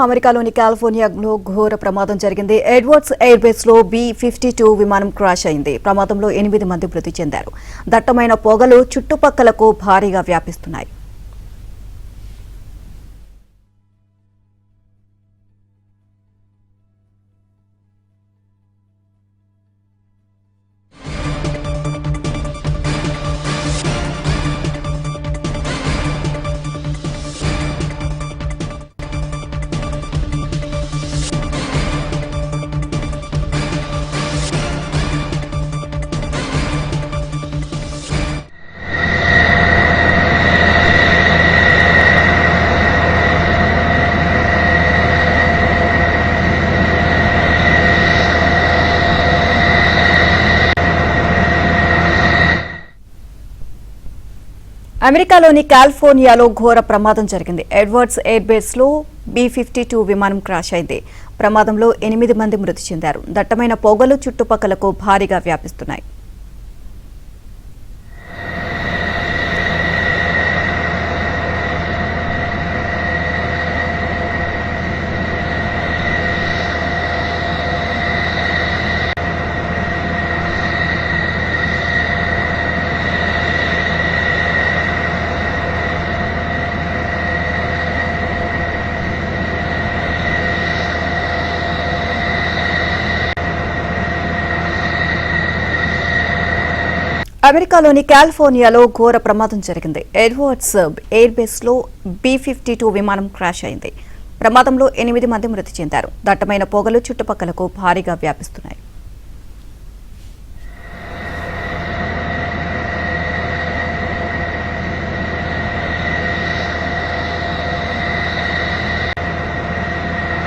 అమెరికాలోని కాలిఫోర్నియాలో ఘోర ప్రమాదం జరిగింది. ఎడ్వర్డ్స్ ఎయిర్ బేస్ లో B-52 విమానం క్రాష్ అయింది. ప్రమాదంలో 8 మంది మృతి చెందారు. దట్టమైన పొగలు చుట్టుపక్కలకు భారీగా వ్యాపిస్తున్నాయి. అమెరికాలోని కాలిఫోర్నియాలో ఘోర ప్రమాదం జరిగింది. ఎడ్వర్డ్స్ ఎయిర్ బేస్ లో B-52 విమానం క్రాష్ అయింది. ప్రమాదంలో 8 మంది మృతి చెందారు. దట్టమైన పొగలు చుట్టుపక్కలకు భారీగా వ్యాపిస్తున్నాయి. అమెరికాలోని కాలిఫోర్నియాలో ఘోర ప్రమాదం జరిగింది. ఎడ్వర్డ్స్ ఎయిర్ బేస్ లో B-52 విమానం క్రాష్ అయింది. ప్రమాదంలో 8 మంది మృతి చెందారు. దట్టమైన పొగలు చుట్టుపక్కలకు భారీగా వ్యాపిస్తున్నాయి.